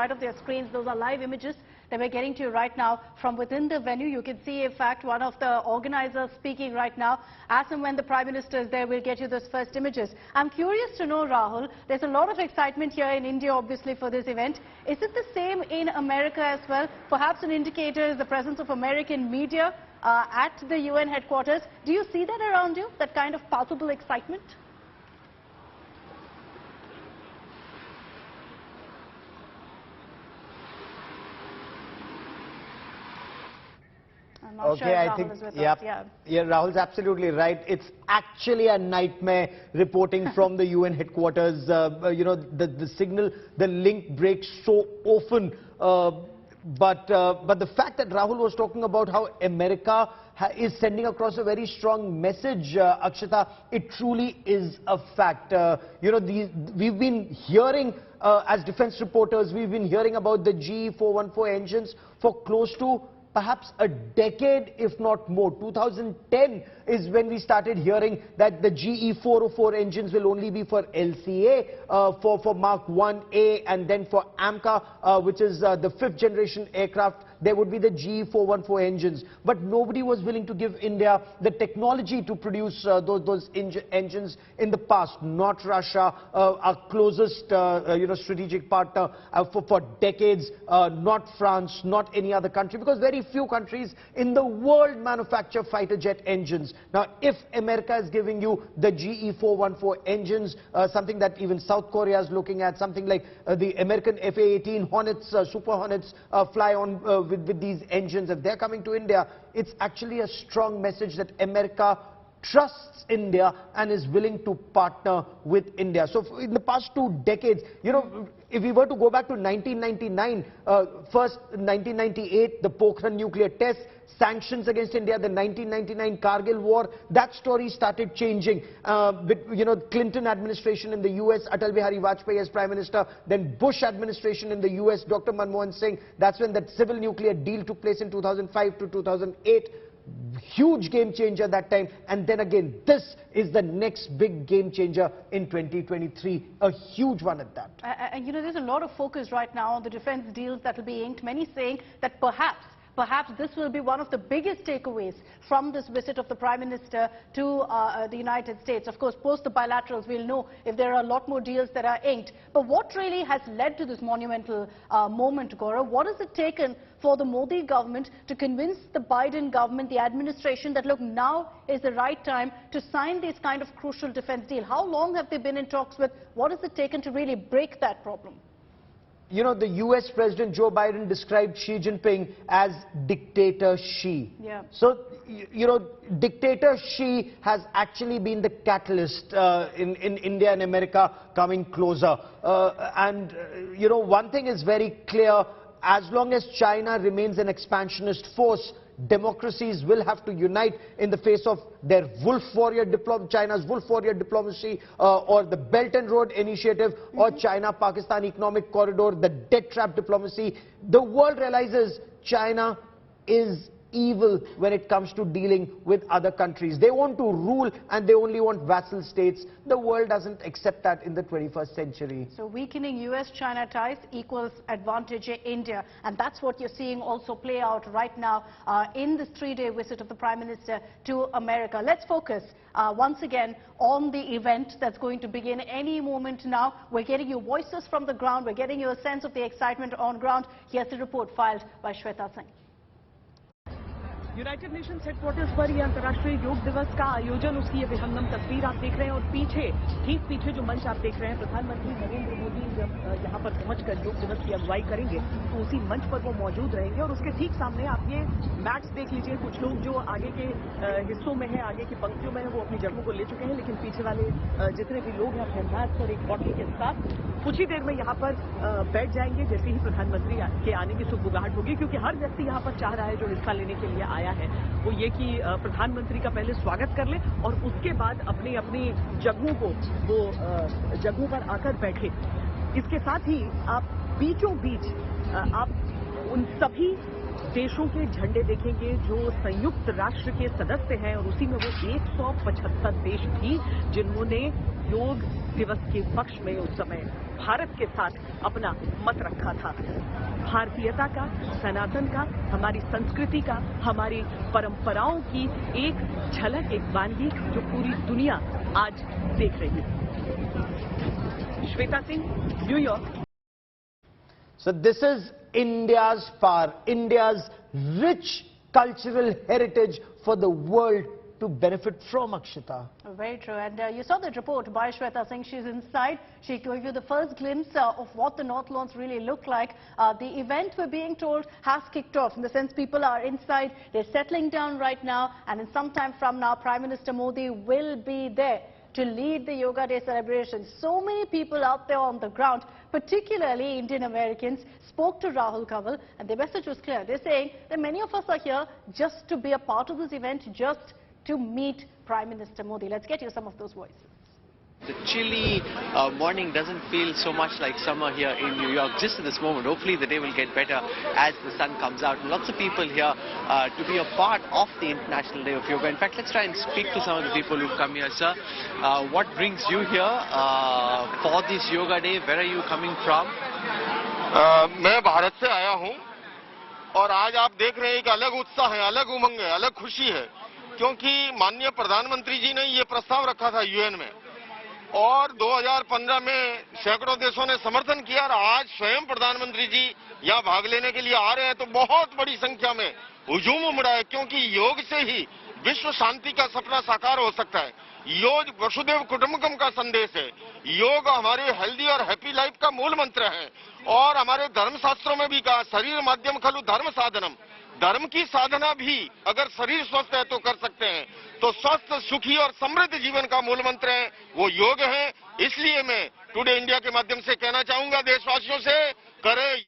Right of their screens. Those are live images that we're getting to you right now from within the venue. You can see, in fact, one of the organizers speaking right now. As and when the Prime Minister is there, we'll get you those first images. I'm curious to know, Rahul, there's a lot of excitement here in India, obviously, for this event. Is it the same in America as well? Perhaps an indicator is the presence of American media at the UN headquarters. Do you see that around you, that kind of palpable excitement? Okay, I think, Rahul's absolutely right. It's actually a nightmare reporting from the UN headquarters. The signal, the link breaks so often. But the fact that Rahul was talking about how America is sending across a very strong message, Akshata, it truly is a fact. We've been hearing, as defense reporters, we've been hearing about the GE414 engines for close to perhaps a decade, if not more. 2010 is when we started hearing that the GE404 engines will only be for LCA, for Mark 1A, and then for AMCA, which is the 5th generation aircraft, there would be the GE414 engines. But nobody was willing to give India the technology to produce those engines in the past. Not Russia, our closest strategic partner for decades, not France, not any other country, because very few countries in the world manufacture fighter jet engines. Now, if America is giving you the GE414 engines, something that even South Korea is looking at, something like the American FA-18 Hornets, Super Hornets fly on with these engines, if they're coming to India, it's actually a strong message that America trusts India and is willing to partner with India. So in the past 2 decades, if we were to go back to 1999, first 1998, the Pokhran nuclear test, sanctions against India, the 1999 Kargil war, that story started changing. With, Clinton administration in the US, Atal Bihari Vajpayee as Prime Minister, then Bush administration in the US, Dr. Manmohan Singh, that's when that civil nuclear deal took place in 2005 to 2008. Huge game changer that time, and then again this is the next big game changer in 2023, a huge one at that. And there's a lot of focus right now on the defense deals that will be inked, many saying that perhaps this will be one of the biggest takeaways from this visit of the Prime Minister to the United States. Of course, post the bilaterals, we'll know if there are a lot more deals that are inked. But what really has led to this monumental moment, Gaurav? What has it taken for the Modi government to convince the Biden government, the administration, that look, now is the right time to sign this kind of crucial defense deal? How long have they been in talks with? What has it taken to really break that problem? The US President Joe Biden described Xi Jinping as dictator Xi. Yeah. So, dictator Xi has actually been the catalyst in India and America coming closer. One thing is very clear, as long as China remains an expansionist force, democracies will have to unite in the face of their China's wolf warrior diplomacy, or the Belt and Road Initiative, or China-Pakistan Economic Corridor, the debt trap diplomacy. The world realizes China is evil when it comes to dealing with other countries. They want to rule and they only want vassal states. The world doesn't accept that in the 21st century. So weakening US-China ties equals advantage India, and that's what you're seeing also play out right now in this 3-day visit of the Prime Minister to America. Let's focus once again on the event that's going to begin any moment now. We're getting you voices from the ground. We're getting you a sense of the excitement on ground. Here's the report filed by Shweta Singh. United Nations headquarters पर यह अंतर्राष्ट्रीय योग दिवस का आयोजन, उसकी ये विहंगम तस्वीर आप देख रहे हैं, और ठीक पीछे जो मंच आप देख रहे हैं, प्रधानमंत्री नरेंद्र मोदी जब यहाँ पर पहुंचकर योग दिवस की अगुवाई करेंगे तो उसी मंच पर वो मौजूद रहेंगे। और उसके ठीक सामने आप ये मैट्स देख लीजिए, कुछ लोग जो आगे के हिस्सों में है, आगे की पंक्तियों में है, वो अपनी जगहों को ले चुके हैं, लेकिन पीछे वाले जितने भी लोग हैं अपने मैट्स और एक बॉटल के साथ कुछ ही देर में यहाँ पर बैठ जाएंगे जैसे ही प्रधानमंत्री के आने की सुगबुगाहट होगी, क्योंकि हर व्यक्ति यहाँ पर चाह रहा है जो हिस्सा लेने के लिए आया है वो ये कि प्रधानमंत्री का पहले स्वागत कर ले और उसके बाद अपनी अपनी जगहों को वो जगहों पर आकर बैठे। इसके साथ ही आप बीचों बीच आप उन सभी देशों के झंडे देखेंगे जो संयुक्त राष्ट्र के सदस्य हैं, और उसी में वो 175 देश भी जिन्होंने योग दिवस के पक्ष में उस समय भारत के साथ अपना मत रखा था। भारतीयता का, सनातन का, हमारी संस्कृति का, हमारी परंपराओं की एक झलक, एक वानगी जो पूरी दुनिया आज देख रही है। Shweta Singh, New York. So this is India's power, India's rich cultural heritage for the world to benefit from, Akshita. Very true. And you saw that report by Shweta Singh. She's inside. She gave you the first glimpse of what the North Lawns really look like. The event, we're being told, has kicked off. In the sense, people are inside. They're settling down right now. And in some time from now, Prime Minister Modi will be there to lead the Yoga Day celebration. So many people out there on the ground, particularly Indian Americans, spoke to Rahul Kanwal, and their message was clear. They're saying that many of us are here just to be a part of this event, just to meet Prime Minister Modi. Let's get you some of those voices. The chilly morning doesn't feel so much like summer here in New York just at this moment. Hopefully the day will get better as the sun comes out. Lots of people here to be a part of the International Day of Yoga. In fact, let's try and speak to some of the people who've come here. Sir, what brings you here for this Yoga Day? Where are you coming from? मैं भारत से आया हूं और आज आप देख रहे हैं कि अलग उत्साह है, अलग उमंग है, अलग खुशी है, क्योंकि माननीय प्रधानमंत्री जी ने ये प्रस्ताव रखा था यूएन में और 2015 में सैकड़ों देशों ने समर्थन किया और आज स्वयं प्रधानमंत्री जी यहां भाग लेने के लिए आ रहे हैं तो बहुत बड़ी संख्या में हुजूम उमड़ा है, क्योंकि योग से ही विश्व शांति का सपना साकार हो सकता है। योग वसुधैव कुटुंबकम का संदेश है। योग हमारे हेल्दी और हैप्पी लाइफ का मूल मंत्र है और हमारे धर्मशास्त्रों में भी कहा, शरीर माध्यम खलु धर्म साधनम। धर्म की साधना भी अगर शरीर स्वस्थ है तो कर सकते हैं। तो स्वस्थ, सुखी और समृद्ध जीवन का मूल मंत्र है वो योग है। इसलिए मैं टुडे इंडिया के माध्यम से कहना चाहूंगा देशवासियों से, करें